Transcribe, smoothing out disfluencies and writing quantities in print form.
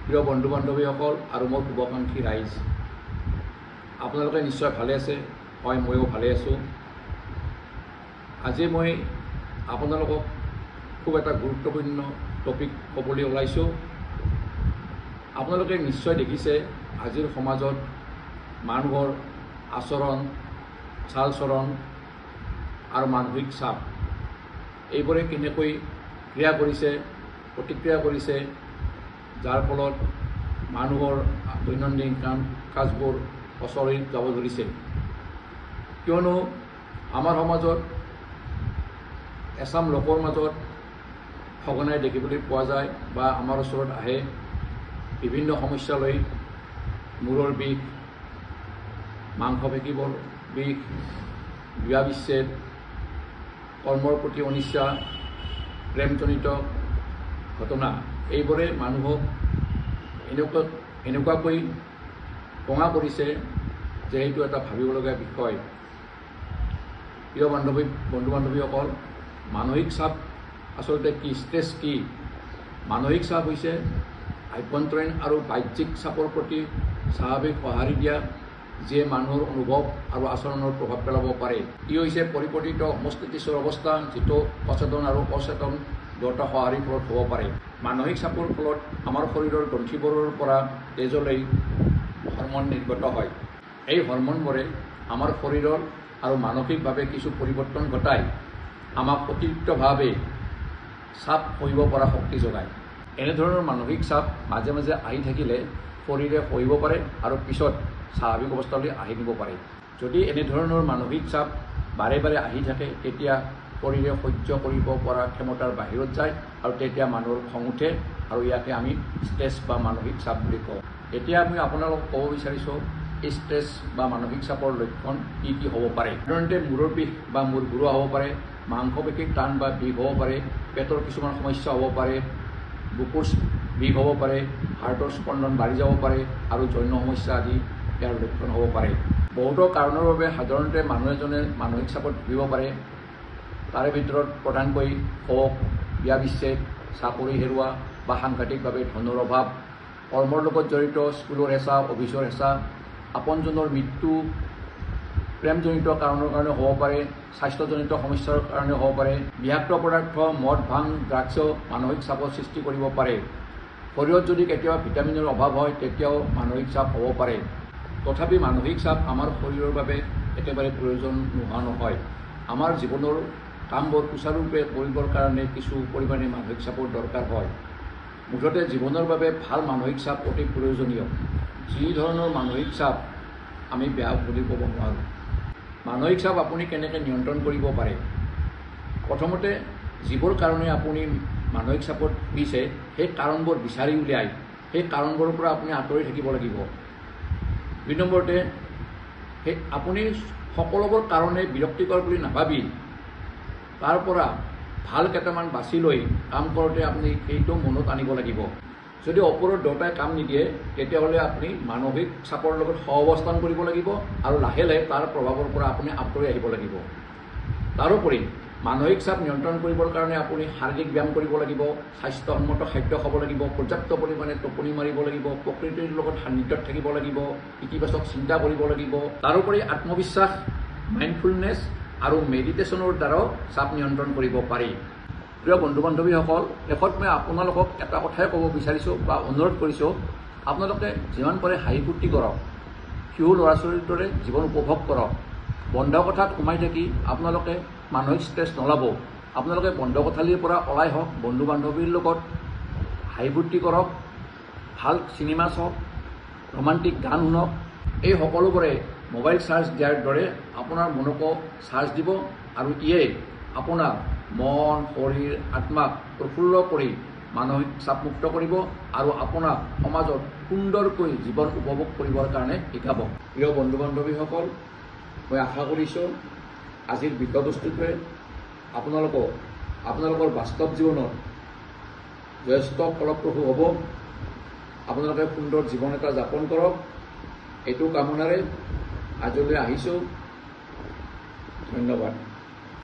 প্ৰিয় বন্ধু বান্ধৱীসকল আৰু মোৰ শুভাকাংক্ষী ৰাইজ, আপোনালোকে নিশ্চয় ভালে আছে। হয়, ময়ো ভালে আছোঁ। আজি মই আপোনালোকক খুব এটা গুৰুত্বপূৰ্ণ টপিক ক'বলৈ ওলাইছোঁ। আপোনালোকে নিশ্চয় দেখিছে আজিৰ সমাজত মানুহৰ আচৰণ, চাল চৰণ আৰু মানসিক চাপ এইবোৰে কেনেকৈ ক্ৰিয়া কৰিছে, প্ৰতিক্ৰিয়া কৰিছে, যাৰ ফলত মানুহৰ দৈনন্দিন কাম কাজবোৰ অচলিত যাব ধৰিছে। কিয়নো আমাৰ সমাজত এচাম লোকৰ মাজত সঘনাই দেখিবলৈ পোৱা যায় বা আমাৰ ওচৰত আহে বিভিন্ন সমস্যা লৈ। মূৰৰ বিষ, মাংসপেশীবোৰ বিষ, বিয়া বিচ্ছেদ, কৰ্মৰ প্ৰতি অনিচ্ছা, প্ৰেমজনিত ঘটনা এইবোৰে মানুহক এনেকুৱাকৈ কঙা কৰিছে যে এইটো এটা ভাবিবলগীয়া বিষয়। প্ৰিয় বন্ধু বান্ধৱীসকল, মানসিক চাপ আচলতে কি, ষ্ট্ৰেছ কি? মানসিক চাপ হৈছে আভ্যন্তৰীণ আৰু বাহ্যিক চাপৰ প্ৰতি স্বাভাৱিক সঁহাৰি দিয়া, যিয়ে মানুহৰ অনুভৱ আৰু আচৰণৰ প্ৰভাৱ পেলাব পাৰে। ই হৈছে পৰিৱৰ্তিত সমস্থিতিশীল অৱস্থা, যিটো সচেতন আৰু অচেতন দুয়োটা সঁহাৰিৰ ফলত হ'ব পাৰে। মানসিক চাপৰ ফলত আমাৰ শৰীৰৰ গ্ৰন্থিবোৰৰ পৰা তেজলৈ হৰমন নিৰ্গত হয়। এই হৰমনবোৰে আমাৰ শৰীৰৰ আৰু মানসিকভাৱে কিছু পৰিৱৰ্তন ঘটায়, আমাক অতিৰিক্তভাৱে চাপ সহিব পৰা শক্তি যোগায়। এনেধৰণৰ মানসিক চাপ মাজে মাজে আহি থাকিলে শৰীৰে সহিব পাৰে আৰু পিছত স্বাভাৱিক অৱস্থালৈ আহি নিব পাৰে। যদি এনেধৰণৰ মানসিক চাপ বাৰে বাৰে আহি থাকে, তেতিয়া শৰীৰে সহ্য কৰিব পৰা ক্ষমতাৰ বাহিৰত যায় আৰু তেতিয়া মানুহৰ খং উঠে, আৰু ইয়াকে আমি ষ্ট্ৰেছ বা মানসিক চাপ বুলি কওঁ। এতিয়া আমি আপোনালোকক ক'ব বিচাৰিছোঁ এই ষ্ট্ৰেছ বা মানসিক চাপৰ লক্ষণ কি কি হ'ব পাৰে। সাধাৰণতে মূৰৰ বিষ বা মূৰ ঘূৰোৱা হ'ব পাৰে, মাংসপেশীৰ টান বা বিষ হ'ব পাৰে, পেটৰ কিছুমান সমস্যা হ'ব পাৰে, বুকুৰ বিষ হ'ব পাৰে, হাৰ্টৰ স্পন্দন বাঢ়ি যাব পাৰে আৰু যৌন সমস্যা আদি ইয়াৰ লক্ষণ হ'ব পাৰে। বহুতো কাৰণৰ বাবে সাধাৰণতে মানুহ এজনে মানসিক চাপত ভুগিব পাৰে। তাৰে ভিতৰত প্ৰধানকৈ শোক, বিয়া বিচ্ছেদ, চাকৰি হেৰুওৱা বা সাংঘাতিকভাৱে ধনৰ অভাৱ, কৰ্মৰ লগত জড়িত স্কুলৰ হেঁচা, অফিচৰ হেঁচা, আপোনজনৰ মৃত্যু, প্ৰেমজনিত কাৰণৰ কাৰণে হ'ব পাৰে, স্বাস্থ্যজনিত সমস্যাৰ কাৰণে হ'ব পাৰে। বিষাক্ত পদাৰ্থ, মদ, ভাং, ড্ৰাগছেও মানসিক চাপৰ সৃষ্টি কৰিব পাৰে। শৰীৰত যদি কেতিয়াবা ভিটামিনৰ অভাৱ হয়, তেতিয়াও মানসিক চাপ হ'ব পাৰে। তথাপি মানসিক চাপ আমাৰ শৰীৰৰ বাবে একেবাৰে প্ৰয়োজন নোহোৱা নহয়। আমাৰ জীৱনৰ কামবোৰ সুচাৰুৰূপে কৰিবৰ কাৰণে কিছু পৰিমাণে মানসিক চাপৰ দৰকাৰ হয়। মুঠতে জীৱনৰ বাবে ভাল মানসিক চাপ অতি প্ৰয়োজনীয়। যি ধৰণৰ মানসিক চাপ আমি বেয়া বুলি ক'ব নোৱাৰোঁ। মানসিক চাপ আপুনি কেনেকৈ নিয়ন্ত্ৰণ কৰিব পাৰে? প্ৰথমতে যিবোৰ কাৰণে আপুনি মানসিক চাপত ভুগিছে সেই কাৰণবোৰ বিচাৰি উলিয়াই সেই কাৰণবোৰৰ পৰা আপুনি আঁতৰি থাকিব লাগিব। ২ নম্বৰতে আপুনি সকলোবোৰ কাৰণে বিৰক্তিকৰ বুলি নাভাবি তাৰ পৰা ভাল কেইটামান বাছি লৈ কাম কৰোঁতে আপুনি সেইটো মনত আনিব লাগিব। যদি ওপৰত দুয়োটাই কাম নিদিয়ে, তেতিয়াহ'লে আপুনি মানসিক চাপৰ লগত সহাৱস্থান কৰিব লাগিব আৰু লাহে লাহে তাৰ প্ৰভাৱৰ পৰা আপুনি আঁতৰি আহিব লাগিব। তাৰোপৰি মানসিক চাপ নিয়ন্ত্ৰণ কৰিবৰ কাৰণে আপুনি শাৰীৰিক ব্যায়াম কৰিব লাগিব, স্বাস্থ্যসন্মত খাদ্য খাব লাগিব, পৰ্যাপ্ত পৰিমাণে টোপনি মাৰিব লাগিব, প্ৰকৃতিৰ লগত সান্নিধ্যত থাকিব লাগিব, ইতিবাচক চিন্তা কৰিব লাগিব। তাৰোপৰি আত্মবিশ্বাস, মাইণ্ডফুলনেছ আৰু মেডিটেশ্যনৰ দ্বাৰাও চাপ নিয়ন্ত্ৰণ কৰিব পাৰি। প্ৰিয় বন্ধু বান্ধৱীসকল, শেষত মই আপোনালোকক এটা কথাই ক'ব বিচাৰিছোঁ বা অনুৰোধ কৰিছোঁ, আপোনালোকে যিমান পাৰে হাঁহি ফূৰ্তি কৰক, শিশু ল'ৰা ছোৱালীৰ দৰে জীৱন উপভোগ কৰক। বন্ধ কোঠাত সোমাই থাকি আপোনালোকে মানসিক ষ্ট্ৰেছ নল'ব। আপোনালোকে বন্ধ কোঠালিৰ পৰা ওলাই হওক, বন্ধু বান্ধৱীৰ লগত হাঁহি ফূৰ্তি কৰক, ভাল চিনেমা চাওক, ৰোমান্টিক গান শুনক। এই সকলোবোৰে মোবাইল চাৰ্জ দিয়াৰ দৰে আপোনাৰ মনকো চাৰ্জ দিব আৰু ইয়ে আপোনাৰ মন, শৰীৰ, আত্মাক প্ৰফুল্ল কৰি মানসিক চাপমুক্ত কৰিব আৰু আপোনাক সমাজত সুন্দৰকৈ জীৱন উপভোগ কৰিবৰ কাৰণে শিকাব। প্ৰিয় বন্ধু বান্ধৱীসকল, মই আশা কৰিছোঁ আজিৰ বিষয়বস্তুটোৱে আপোনালোকৰ বাস্তৱ জীৱনত যথেষ্ট ফলপ্ৰসূ হ'ব। আপোনালোকে সুন্দৰ জীৱন এটা যাপন কৰক, এইটো কামনাৰে আজিলৈ আহিছোঁ। ধন্যবাদ।